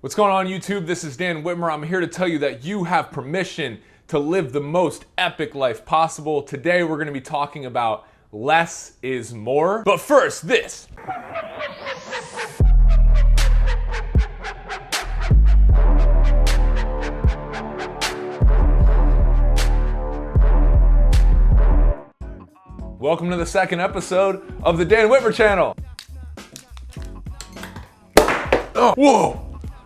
What's going on YouTube? This is Dan Witmer. I'm here to tell you that you have permission to live the most epic life possible. Today we're going to be talking about less is more. But first, this. Welcome to the second episode of the Dan Witmer channel. Oh, whoa!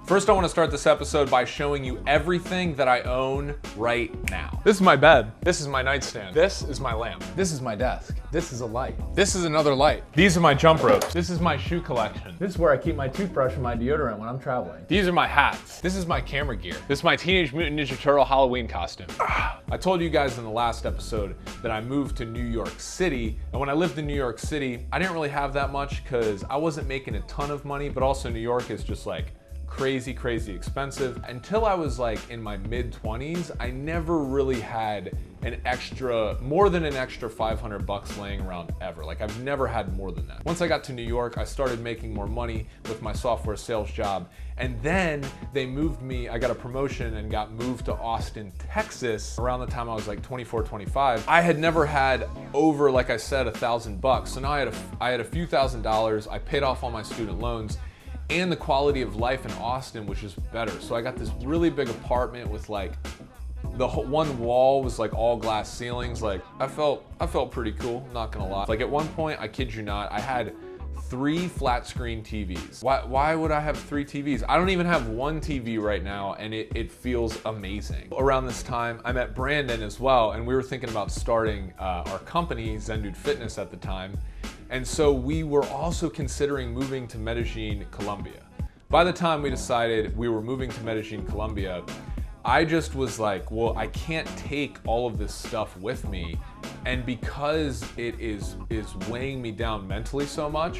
First, I want to start this episode by showing you everything that I own right now. This is my bed. This is my nightstand. This is my lamp. This is my desk. This is a light. This is another light. These are my jump ropes. This is my shoe collection. This is where I keep my toothbrush and my deodorant when I'm traveling. These are my hats. This is my camera gear. This is my Teenage Mutant Ninja Turtle Halloween costume. I told you guys in the last episode that I moved to New York City, and when I lived in New York City, I didn't really have that much because I wasn't making a ton of money, but also New York is just like crazy expensive. Until I was like in my mid-20s, I never really had more than an extra 500 bucks laying around ever. Like I've never had more than that. Once I got to New York, I started making more money with my software sales job. And then they moved me, I got a promotion and got moved to Austin, Texas around the time I was like 24, 25. I had never had over, like I said, $1,000. So now I had a few $1,000s. I paid off all my student loans, and the quality of life in Austin was just better. So I got this really big apartment with like, the whole, one wall was like all glass ceilings. Like I felt pretty cool, not gonna lie. Like at one point, I kid you not, I had 3 flat screen TVs. Why would I have 3 TVs? I don't even have 1 TV right now, and it feels amazing. Around this time, I met Brandon as well, and we were thinking about starting our company, Zen Dude Fitness at the time. And so we were also considering moving to Medellin, Colombia. By the time we decided we were moving to Medellin, Colombia, I just was like, well, I can't take all of this stuff with me. And because it is weighing me down mentally so much,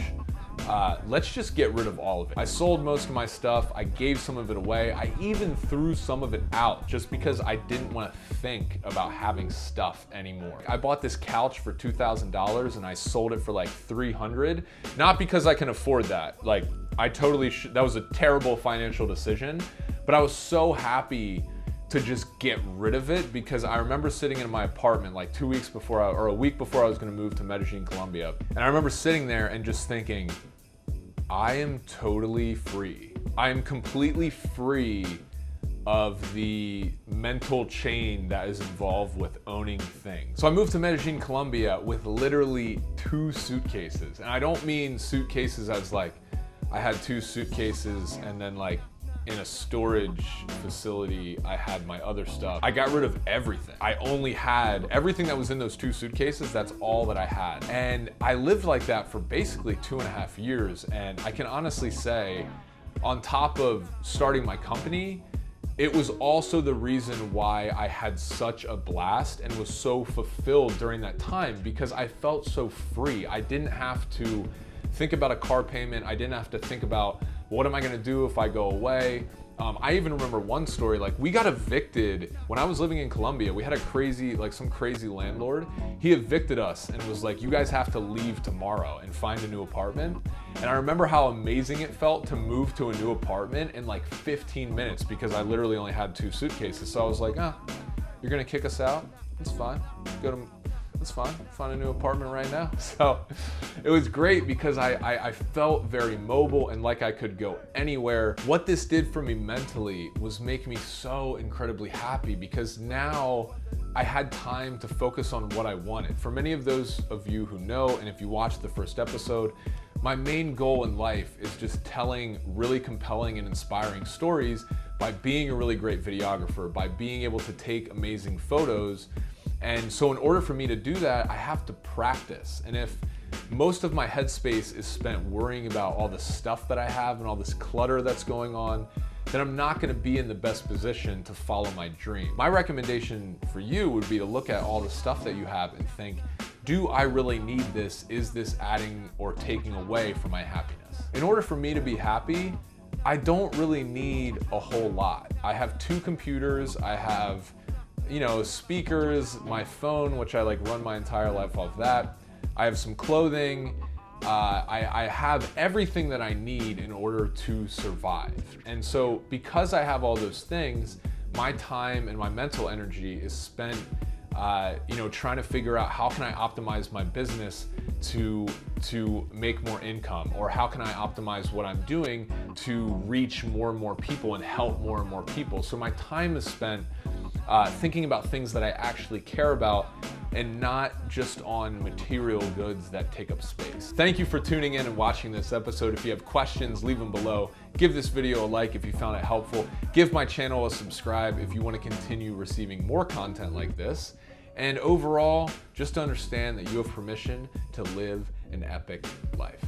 let's just get rid of all of it. I sold most of my stuff. I gave some of it away. I even threw some of it out just because I didn't want to think about having stuff anymore. I bought this couch for $2,000 and I sold it for like $300. Not because I can afford that. Like I totally that was a terrible financial decision, but I was so happy to just get rid of it because I remember sitting in my apartment like a week before I was gonna move to Medellin, Colombia. And I remember sitting there and just thinking, I am totally free. I am completely free of the mental chain that is involved with owning things. So I moved to Medellin, Colombia with literally 2 suitcases. And I don't mean suitcases as like, I had 2 suitcases and then like in a storage facility, I had my other stuff. I got rid of everything. I only had everything that was in those 2 suitcases. That's all that I had. And I lived like that for basically 2.5 years. And I can honestly say, on top of starting my company, it was also the reason why I had such a blast and was so fulfilled during that time because I felt so free. I didn't have to think about a car payment. I didn't have to think about what am I gonna do if I go away? I even remember one story, like we got evicted when I was living in Colombia. We had some crazy landlord. He evicted us and was like, you guys have to leave tomorrow and find a new apartment. And I remember how amazing it felt to move to a new apartment in like 15 minutes because I literally only had 2 suitcases. So I was like, you're gonna kick us out? It's fine, it's fine, find a new apartment right now. So it was great because I felt very mobile and like I could go anywhere. What this did for me mentally was make me so incredibly happy because now I had time to focus on what I wanted. For many of those of you who know, and if you watched the first episode, my main goal in life is just telling really compelling and inspiring stories by being a really great videographer, by being able to take amazing photos. And so in order for me to do that, I have to practice. And if most of my headspace is spent worrying about all the stuff that I have and all this clutter that's going on, then I'm not gonna be in the best position to follow my dream. My recommendation for you would be to look at all the stuff that you have and think, do I really need this? Is this adding or taking away from my happiness? In order for me to be happy, I don't really need a whole lot. I have 2 computers, I have speakers, my phone, which I like run my entire life off that. I have some clothing, I have everything that I need in order to survive. And so because I have all those things, my time and my mental energy is spent trying to figure out how can I optimize my business to make more income, or how can I optimize what I'm doing to reach more and more people and help more and more people. So my time is spent thinking about things that I actually care about and not just on material goods that take up space. Thank you for tuning in and watching this episode. If you have questions, leave them below. Give this video a like if you found it helpful. Give my channel a subscribe if you want to continue receiving more content like this. And overall, just understand that you have permission to live an epic life.